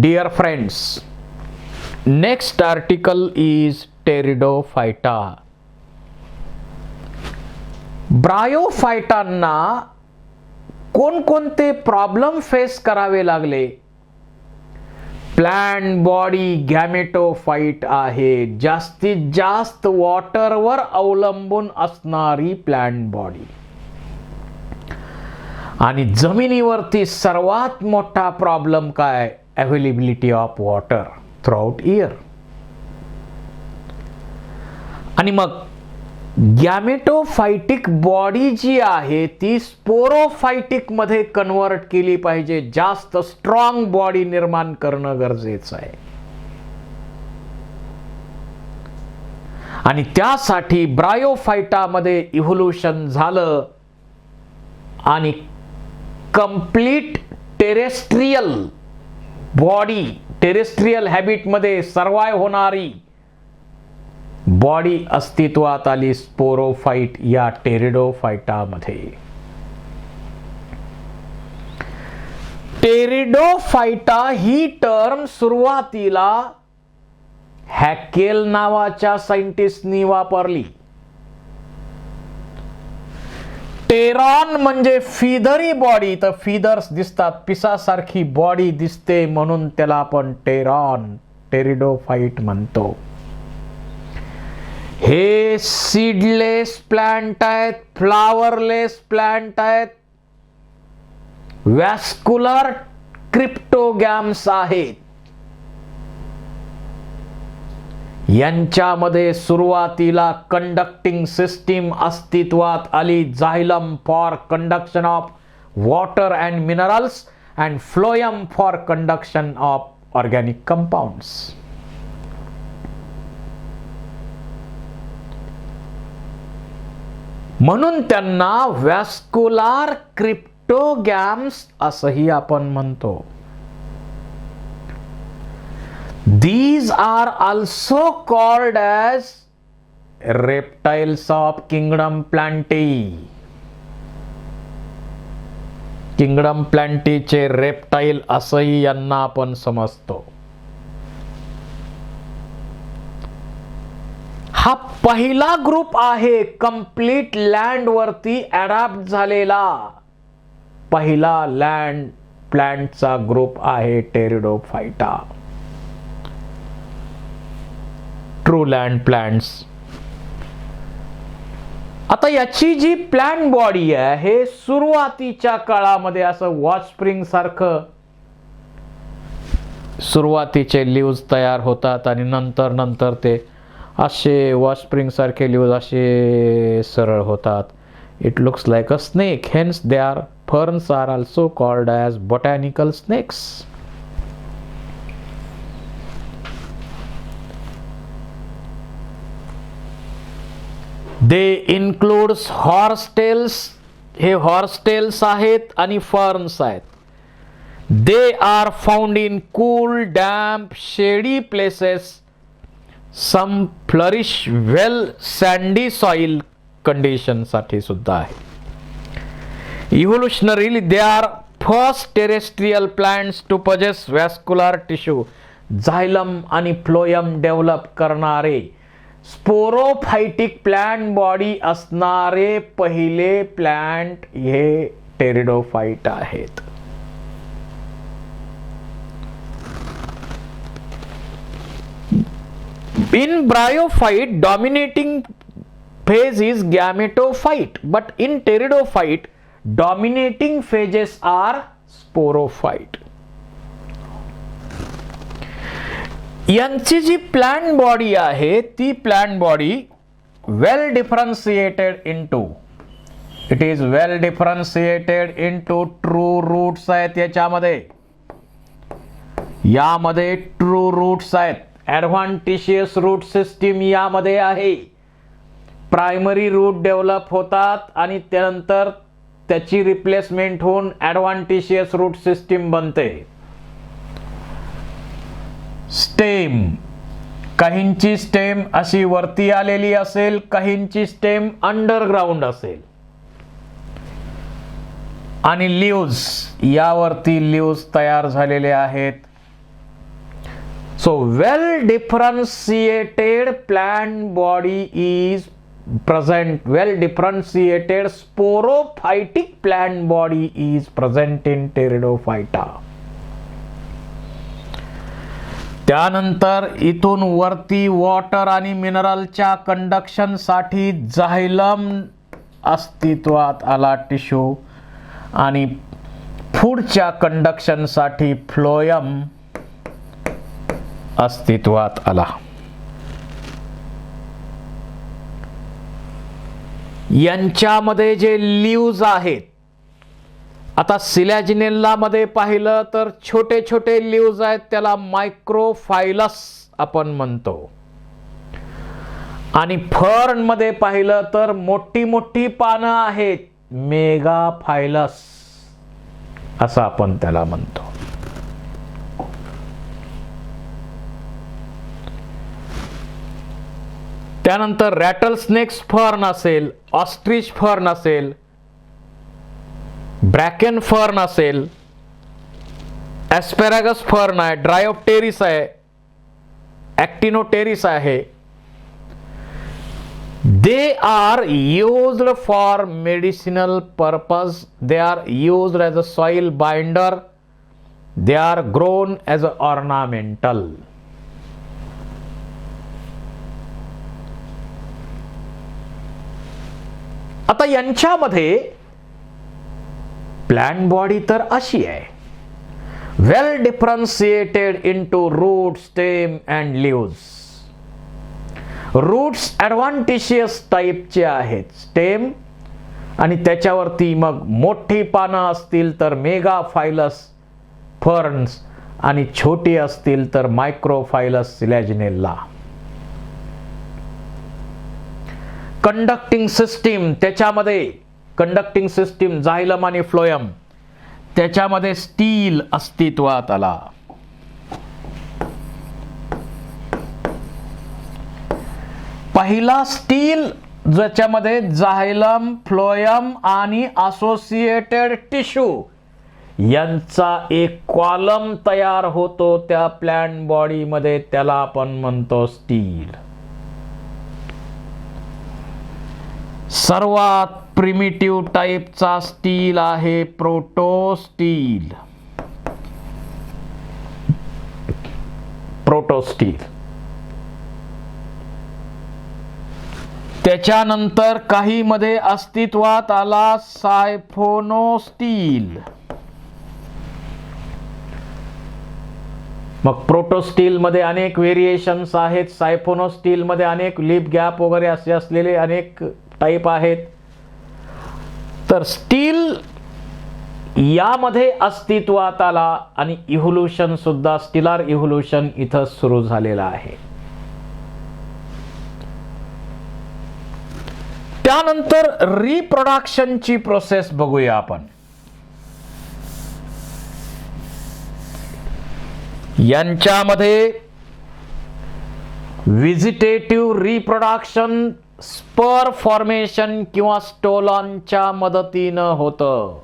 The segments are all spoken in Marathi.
Dear friends, next article is Pteridophyta. ब्रायोफायटांना कोणकोणते प्रॉब्लेम फेस करावे लागले? प्लांट बॉडी गॅमेटोफाइट आहे, जास्तीत जास्त वॉटरवर अवलंबून असणारी प्लांट बॉडी. आणि जमिनीवरती सर्वात मोठा प्रॉब्लेम काय? Availability of water throughout year. आणि मग गॅमेटोफाइटिक बॉडी जी आहे ती स्पोरोफाइटिक मध्ये कन्वर्ट केली पाहिजे. जास्त स्ट्रॉंग बॉडी निर्माण करणं गरजेचं आहे. आणि त्यासाठी ब्रायोफायटा मध्ये इव्होल्यूशन झालं आणि complete terrestrial body, terrestrial habit मध्ये सर्वाइव्ह होणारी बॉडी अस्तित्वात आली स्पोरोफाइट या टेरिडोफायटा मध्ये. टेरिडोफायटा ही टर्म सुरुवातीला हॅकेल नावाच्या सायंटिस्टनी वापरली. टेरॉन म्हणजे फिदरी बॉडी, तर फिदर्स दिसतात, पिसासारखी बॉडी दिसते म्हणून त्याला आपण टेरॉन, टेरिडोफाइट म्हणतो. हे सीडलेस प्लांट आहेत, फ्लावरलेस प्लांट आहेत, वॅस्क्युलर क्रिप्टोगॅम्स आहेत. यांच्यामध्ये सुरुवातीला कंडक्टिंग सिस्टीम अस्तित्वात आली. झायलम for conduction of water and minerals and phloem for conduction of organic compounds. म्हणून त्यांना वॅस्क्युलर क्रिप्टोगॅम्स असंही आपण म्हणतो. These are also called as reptiles of kingdom Plantae. Kingdom प्लांटीचे रेप्टाइल असंही यांना आपण समजतो. हा पहिला ग्रुप आहे कंप्लीट लँड वरती अडॅप्ट झालेला. पहिला लँड प्लांटचा ग्रुप आहे टेरिडोफायटा, ट्रू लँड प्लांट्स. आता याची जी प्लांट बॉडी आहे हे सुरुवातीच्या काळामध्ये असं वॉच स्प्रिंग सारखं सुरुवातीचे लिव्ज तयार होतात आणि नंतर ते असे वॉच स्प्रिंग सारखे लिव्ज असे सरळ होतात. It looks like a snake, hence they are ferns are also called as botanical snakes. They includes horsetails, हे हॉर्सटेल्स आहेत आणि फर्न्स आहेत. They are found in cool damp shady places. Some flourish well sandy soil condition साठी सुद्धा आहे. Evolutionarily they are first terrestrial plants to possess vascular tissue. Xylem आणि फ्लोएम डेव्हलप करणारे स्पोरोफाइटिक प्लांट बॉडी असणारे पहिले प्लांट हे टेरिडोफाइट आहेत. In bryophyte, dominating phase is gametophyte, but in pteridophyte, dominating phases are sporophyte. यांची जी प्लांट बॉडी आहे ती plant body well differentiated into, it is well differentiated into true roots आहेत. यामध्ये ट्रू रूट्स आहेत. ॲडव्हान्टिशियस रूट सिस्टीम यामध्ये आहे. प्रायमरी रूट डेव्हलप होतात आणि त्यानंतर त्याची रिप्लेसमेंट होऊन ॲडव्हान्टिशियस रूट सिस्टीम बनते. स्टेम, काहींची स्टेम अशी वरती आलेली असेल, काहींची स्टेम अंडरग्राउंड असेल. आणि लिव्ज, यावरती लिव्ज तयार झालेले आहेत. So well differentiated plant body is present. Well differentiated sporophytic plant body is present in Pteridophyta. त्यानंतर इथून वरती वॉटर आणि मिनरलच्या कंडक्शन साठी झायलम अस्तित्वात आला टिश्यू, आणि फूडच्या कंडक्शन साठी फ्लोएम अस्तित्वात आला. यांच्यामध्ये जे लीव्ज आहेत, आता सिलॅजिनेला मध्ये पाहिलं तर छोटे छोटे लीव्ज आहेत, त्याला मायक्रोफायलस आपण म्हणतो. आणि फर्न मध्ये पाहिलं तर मोठी मोठी पानं आहेत, मेगाफायलस असं आपण त्याला म्हणतो. त्यानंतर रॅटलस्नेक्स फर्न असेल, ऑस्ट्रिच फर्न असेल, ब्रॅकेन फर्न असेल, ॲस्पॅरागस फर्न आहे, ड्रायोप्टेरिस आहे, ॲक्टिनोटेरिस आहे. They are used for medicinal purpose. They are used as a soil binder. They are grown as a ornamental. आता यांच्यामध्ये प्लांट बॉडी तर अशी आहे, well differentiated into root, stem and leaves. Roots adventitious टाईपचे आहेत, स्टेम आणि त्याच्यावरती मग मोठी पानं असतील तर मेगाफायलस फर्न्स, आणि छोटी असतील तर मायक्रोफायलस सिलॅजिनेला. कंडक्टिंग सिस्टीम, त्याच्यामध्ये कंडक्टिंग सिस्टीम झायलम आणि फ्लोएम, त्याच्यामध्ये स्टील अस्तित्वात आला. पहिला स्टील ज्याच्यामध्ये झायलम, फ्लोएम आणि असोसिएटेड टिश्यू यांचा एक कॉलम तयार होतो त्या प्लांट बॉडी मध्ये, त्याला आपण म्हणतो स्टील. सर्वात प्रिमिटिव्ह टाईपचा स्टील आहे प्रोटोस्टील. प्रोटोस्टील. त्याच्यानंतर काही मध्ये अस्तित्वात आला सायफोनोस्टील. मग प्रोटोस्टील मध्ये अनेक व्हेरिएशन्स आहेत, सायफोनोस्टील मध्ये अनेक लिप गॅप वगैरे असे असलेले अनेक टाईप आहेत. तर स्टील यामध्ये अस्तित्वात आला आणि इव्होल्यूशन सुद्धा, स्टिलर इव्होल्यूशन इथं सुरू झालेला आहे. त्यानंतर रिप्रोडक्शनची प्रोसेस बघूया आपण. यांच्यामध्ये व्हिजिटेटिव्ह रिप्रोडक्शन स्पर फॉर्मेशन किंवा स्टोलॉनच्या मदतीनं होतं.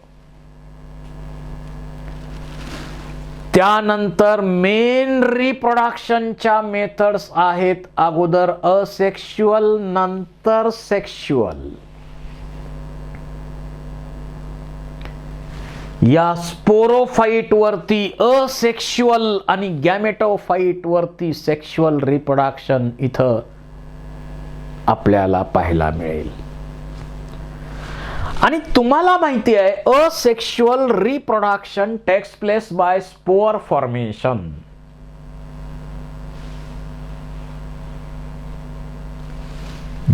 त्यानंतर मेन रिप्रोडक्शनच्या मेथड्स आहेत, अगोदर असेक्शुअल, नंतर सेक्शुअल. या स्पोरोफाइट वरती असेक्शुअल आणि गॅमेटोफाइट वरती सेक्शुअल रिप्रोडक्शन इथं आपल्याला पाहायला मिळेल. आणि तुम्हाला माहिती आहे asexual reproduction takes place by spore formation.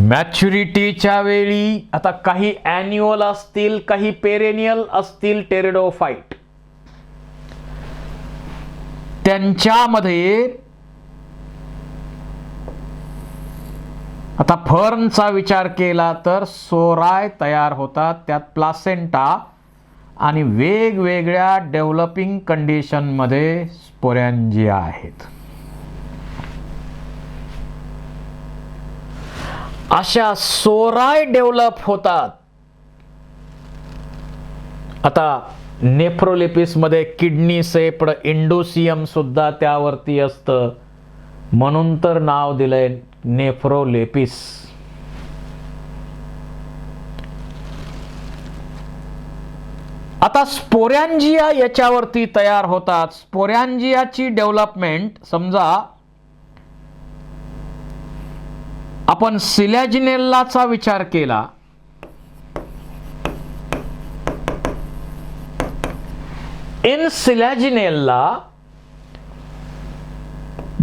मॅच्युरिटीच्या वेळी आता काही ॲन्युअल असतील, काही पेरेनियल असतील टेरिडोफाइट, त्यांच्यामध्ये आता फर्नचा विचार केला तर सोराय तयार होतात, त्यात प्लासेंटा आणि वेगवेगळ्या डेव्हलपिंग कंडिशन मध्ये स्पोरॅन्जिया आहेत. अशा सोराय डेव्हलप होतात. आता नेफ्रोलिपिस मध्ये किडनी सेप्ड इंडोसियम सुद्धा त्यावरती असतं. म्हणून तर नाव दिलंय नेफ्रोलेपिस. आता स्पोरॅन्जिया याच्यावरती तयार होतात. स्पोरॅन्जियाची डेव्हलपमेंट समजा आपण सिलॅजिनेल्लाचा विचार केला, in सिलॅजिनेल्ला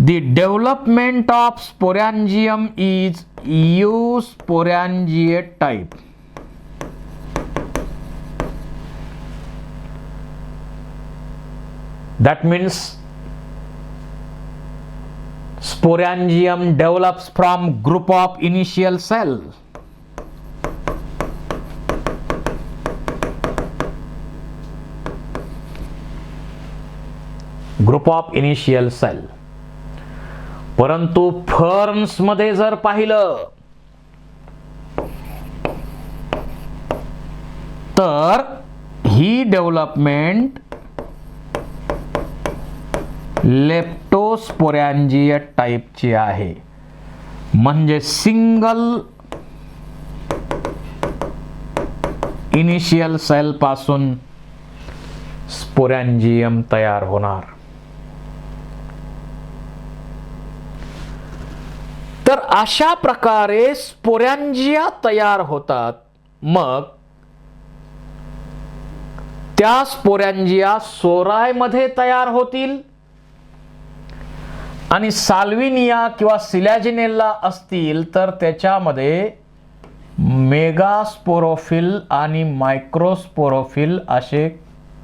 the development of sporangium is eusporangiate type. That means sporangium develops from group of initial cell. Group of initial cell. परंतु फर्न्स मध्ये जर पाहिलं तर ही डेव्हलपमेंट लेप्टोस्पोरॅन्जिएट टाइपची आहे. म्हणजे सिंगल इनिशियल सेल पासून स्पोरॅन्जियम तयार होणार. तर अशा प्रकारे स्पोरॅन्जिया तयार होतात. मग त्या स्पोरॅन्जिया सोरायमध्ये तयार होतील आणि साल्विनिया किंवा सिलॅजिनेल्ला असतील तर त्याच्यामध्ये मेगास्पोरोफिल आणि मायक्रोस्पोरोफिल असे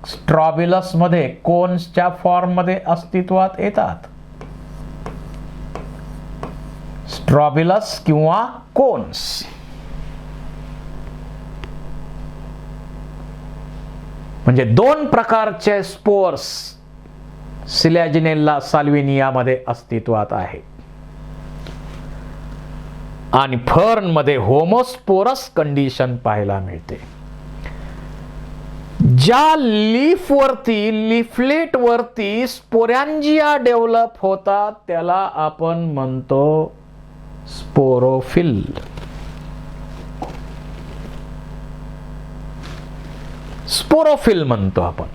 स्ट्रॉबिलस मध्ये कोन्सच्या फॉर्म मध्ये अस्तित्वात येतात. स्ट्रॉबिलस किंवा कोन्स. म्हणजे दोन प्रकारचे स्पोर्स सिलॅजिनेल्ला साल्विनिया मध्ये अस्तित्वात आहे. आणि फर्न मध्ये होमोस्पोरस कंडिशन पाहायला मिळते. ज्या लीफ वरती लीफलेट वरती स्पोरॅन्जिया डेव्हलप होतात त्याला आपण म्हणतो स्पोरोफिल. स्पोरोफिल म्हणतो आपण.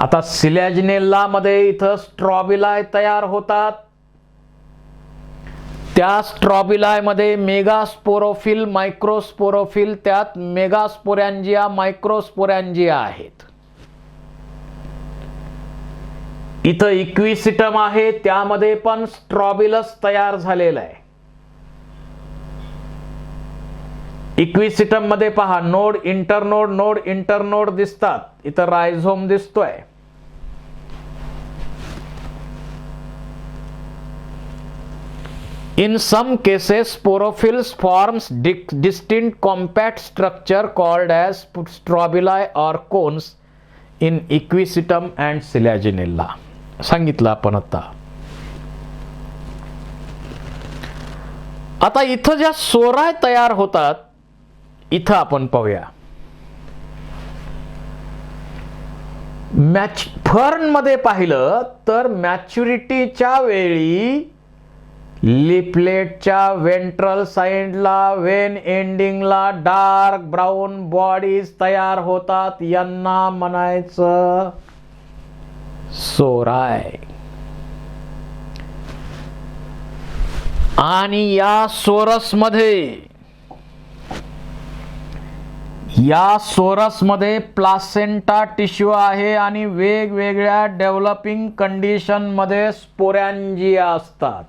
आता सिलॅजिनेल्ला मध्ये इथं स्ट्रॉबिलाय तयार होतात. त्या स्ट्रॉबिलाय मध्ये मेगास्पोरोफिल मायक्रोस्पोरोफिल, त्यात मेगास्पोरॅन्जिया मायक्रोस्पोरॅन्जिया आहेत. इथं इक्विसिटम आहे त्यामध्ये पण स्ट्रॉबिलस तयार झालेला आहे. इक्विसिटम मध्ये पहा नोड इंटरनोड नोड इंटरनोड दिसतात. इथं रायझोम दिसतोय. In some cases, sporophylls forms distinct compact structure called as strobili or cones in equisetum and silaginella. सांगितलं आपण आता. आता इथं ज्या सोराय तयार होतात इथं आपण पाहूया. फर्न मध्ये पाहिलं तर मॅच्युरिटीच्या वेळी लिफलेटच्या वेंट्रल साइडला वेन एंडिंगला डार्क ब्राऊन बॉडीज तयार होतात. यांना म्हणायचं सोराय. आणि या सोरस मध्ये प्लासेंटा टिश्यू आहे आणि वेगवेगळ्या डेव्हलपिंग कंडिशन मध्ये स्पोरॅन्जिया असतात.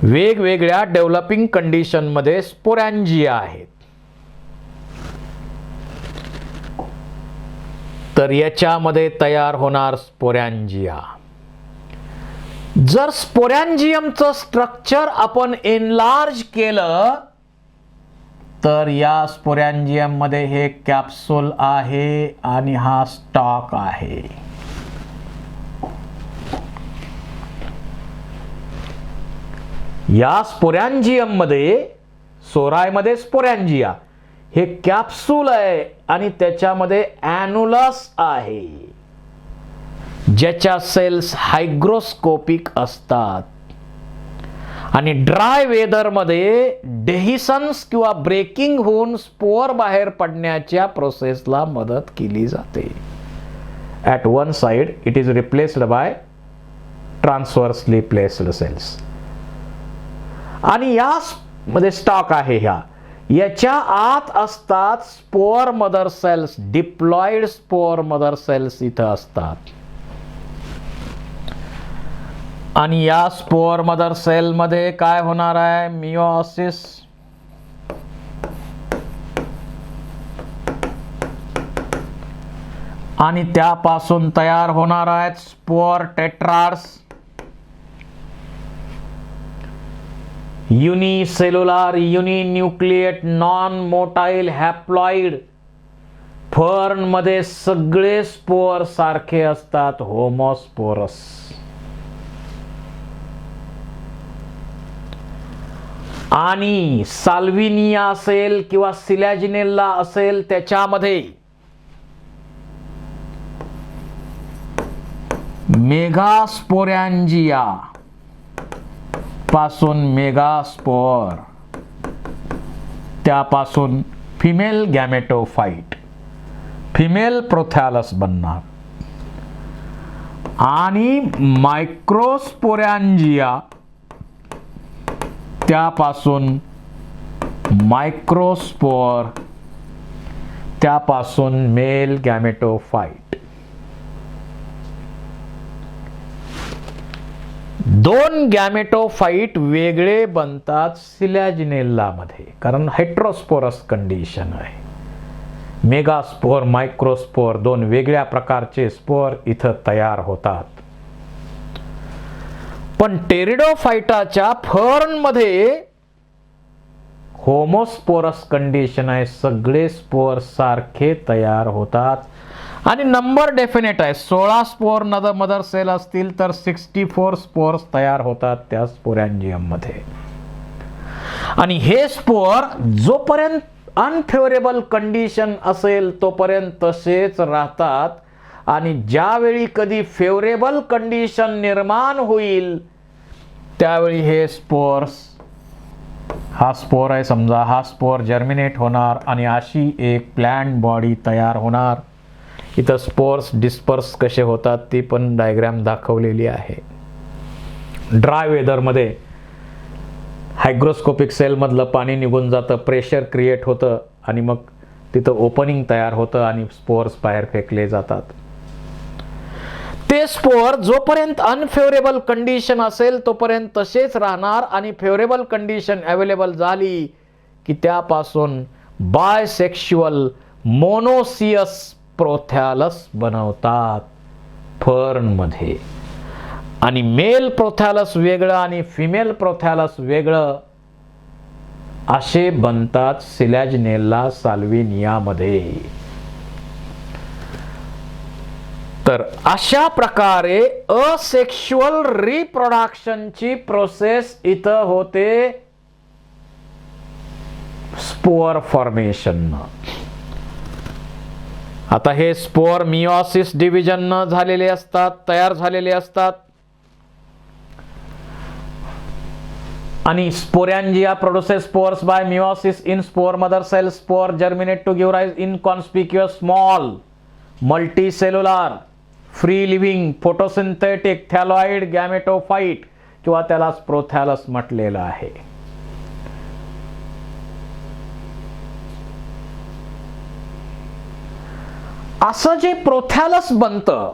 वेगवेगळ्या डेव्हलपिंग कंडिशन मध्ये स्पोरॅन्जिया आहेत. तर याच्यामध्ये तयार होणार स्पोरॅन्जिया. जर स्पोरॅन्जियमचं स्ट्रक्चर आपण एनलार्ज केलं तर या स्पोरॅन्जियम मध्ये हे कॅप्सूल आहे आणि हा स्टॉक आहे. या स्पोरॅन्जियम मध्ये सोराय मध्ये स्पोरॅन्जिया हे कॅप्सूल आहे आणि त्याच्यामध्ये ॲन्युलस आहे. ज्याच्या सेल्स हायग्रोस्कोपिक असतात आणि ड्राय वेदरमध्ये डेहिसन्स किंवा ब्रेकिंग होऊन स्पोअर बाहेर पडण्याच्या प्रोसेसला मदत केली जाते. At one side it is replaced by transversely placed cells. आणि या मध्ये स्टॉक आहे याच्या आत असतात spore mother cells. Diploid spore mother cells इथं असतात. आणि या स्पोअर मदर सेल मध्ये काय होणार आहे? मिओसिस. आणि त्यापासून तयार होणार आहेत spore tetrads. Unicellular, uninucleate, non motile haploid. Fern मध्ये सगळे स्पोअर सारखे असतात, होमोस्पोरस. आणि साल्विनिया असेल किंवा सिलॅजिनेल्ला असेल त्याच्यामध्ये मेगास्पोरॅन्जिया पासून मेगास्पोर, त्यापासून फिमेल गॅमेटोफाइट, फिमेल प्रोथॅलस बनणार. आणि मायक्रोस्पोरॅन्जिया त्यापासून मायक्रोस्पोर, त्यापासून मेल गॅमेटोफाइट. दोन गॅमेटोफाइट वेगळे बनतात सिलॅजिनेल्ला मध्ये, कारण हेट्रोस्पोरस कंडिशन आहे. मेगास्पोर, मायक्रोस्पोर दोन वेगळ्या प्रकारचे स्पोर इथं तयार होतात. पण टेरिडोफाइटाच्या फर्न मध्ये होमोस्पोरस कंडिशन आहे. सगळे स्पोर सारखे तयार होतात आणि नंबर डेफिनेट आहे. 16 स्पोर मदर सेल असतील तर 64 स्पोर्स तयार होतात त्या स्पोरॅन्जियम मध्ये. आणि हे स्पोर जोपर्यंत अनफेवरेबल कंडिशन असेल तोपर्यंत तसेच राहतात. आणि ज्यावेळी कधी फेवरेबल कंडिशन निर्माण होईल त्यावेळी हे स्पोर्स, हा स्पोर आहे समजा, हा स्पोर जर्मिनेट होणार आणि अशी एक प्लॅन्ट बॉडी तयार होणार. इथं स्पोर्स डिस्पर्स कसे होतात ती पण डायग्राम दाखवलेली आहे. ड्राय वेदरमध्ये हायग्रोस्कोपिक सेलमधलं पाणी निघून जातं, प्रेशर क्रिएट होतं आणि मग तिथं ओपनिंग तयार होतं आणि स्पोर्स बाहेर फेकले जातात. ते स्पोर जोपर्यंत अनफेवरेबल कंडिशन असेल तोपर्यंत तसेच राहणार आणि फेवरेबल कंडिशन अवेलेबल झाली की त्यापासून बायसेक्शुअल मोनोसियस प्रोथॅलस बनवतात फर्न मध्ये. आणि मेल प्रोथॅलस वेगळं आणि फिमेल प्रोथॅलस वेगळं असे बनतात सिलॅजिनेल्ला साल्विनिया मध्ये. तर अशा प्रकारे असेक्शुअल रिप्रोडक्शनची प्रोसेस इथं होते स्पोअर फॉर्मेशन. आता हे स्पोअर मिओसिस डिव्हिजन झालेले असतात, तयार झालेले असतात. आणि sporangia produces spores by meiosis in spore mother cell. Spore germinate to give rise inconspicuous small multicellular free living photosynthetic thalloid gametophyte किंवा त्याला प्रोथॅलस म्हटलेलं आहे. असं जे प्रोथॅलस बनतं,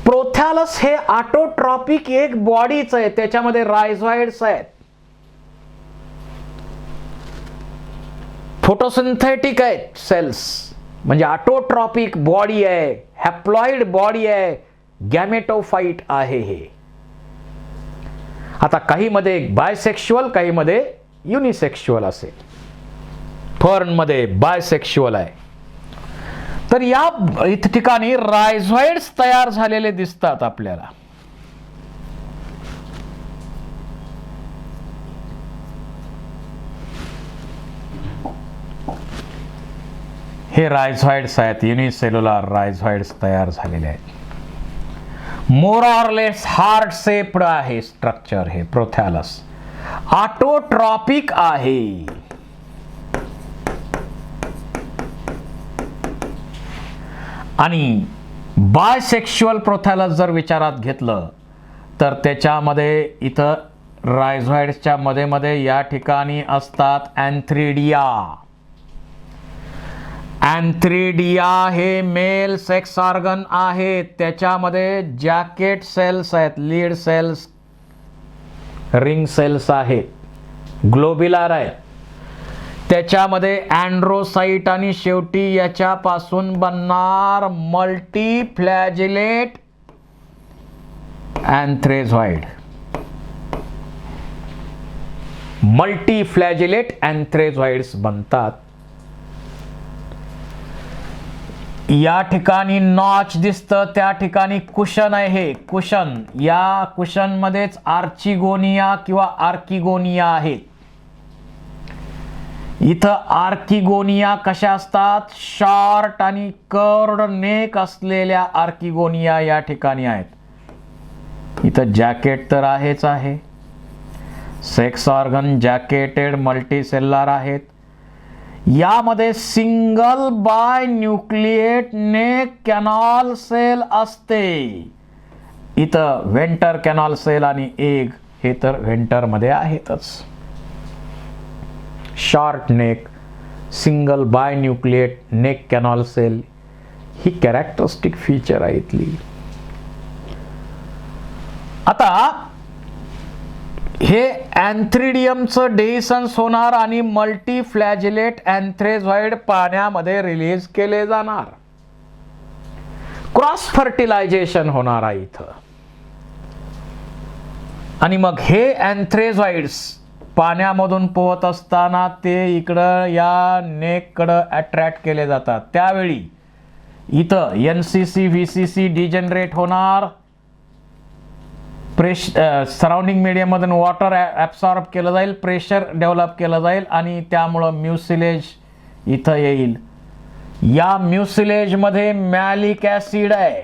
प्रोथॅलस हे ऑटोट्रॉपिक एक बॉडीच आहे, त्याच्यामध्ये रायझॉइड्स आहेत. फोटोसिंथेटिक आहेत सेल्स, म्हणजे ऑटोट्रॉपिक बॉडी आहे, हॅप्लॉइड बॉडी आहे, गॅमेटोफाइट आहे हे. आता काही मध्ये बायसेक्शुअल, काही मध्ये युनिसेक्शुअल असेल. फर्न मध्ये बायसेक्शुअल आहे. तर या ठिकाणी रायझॉइड्स तयार झालेले दिसतात आपल्याला. हे रायझॉइड्स आहेत, युनिसेल्युलर रायझॉइड्स तयार झालेले आहेत. More or less heart shaped आहे स्ट्रक्चर हे प्रोथॅलस. ऑटोट्रॉपिक आहे. आणि बायसेक्शुअल प्रोथॅलस जर विचारात घेतलं तर त्याच्यामध्ये इथं रायझॉइड्सच्या मध्ये मध्ये या ठिकाणी असतात अँथ्रिडिया. अँथ्रिडिया हे मेल सेक्स ऑर्गन आहेत. त्याच्यामध्ये जॅकेट सेल्स आहेत, लीड सेल्स, रिंग सेल्स आहेत, ग्लोब्युलर आहेत. त्याच्यामध्ये अँड्रोसाइट आणि शेवटी याच्यापासून बनणार मल्टीफ्लॅजिलेट अँथ्रेझॉइड. मल्टीफ्लॅजिलेट अँथ्रेझॉइड्स बनतात. या ठिकाणी नॉच दिसतं, त्या ठिकाणी कुशन आहे. कुशन, या कुशन मध्येच आर्चिगोनिया किंवा आर्किगोनिया आहेत. इथं आर्किगोनिया कशा असतात? शॉर्ट आणि कर्वड नेक असलेल्या आर्किगोनिया या ठिकाणी आहेत. इथं जॅकेट तर आहेच आहे. सेक्स ऑर्गन जॅकेटेड मल्टीसेल्युलर आहेत. यामध्ये single binucleate neck canal cell असते. इथं व्हेंटर कॅनॉल सेल आणि एग हे तर व्हेंटरमध्ये आहेतच. Short neck, single binucleate neck canal cell ही कॅरेक्टरिस्टिक फीचर आहे इथली. आता हे अँथ्रिडियमचं डेहिसन्स होणार आणि मल्टीफ्लॅजिलेट अँथ्रेझॉइड पाण्यामध्ये रिलीज केले जाणार. क्रॉस फर्टिलायझेशन होणार आहे इथं. आणि मग हे अँथ्रेझॉइड्स पाण्यामधून पोहत असताना ते इकडं या नेककडं अट्रॅक्ट केले जातात. त्यावेळी इथं NCC VCC डिजनरेट होणार. सराउंडिंग मीडियममधून वॉटर ॲब्सॉर्ब केलं जाईल, प्रेशर डेव्हलप केलं जाईल आणि त्यामुळं म्युसिलेज इथं येईल. या म्युसिलेजमध्ये मॅलिक ॲसिड आहे.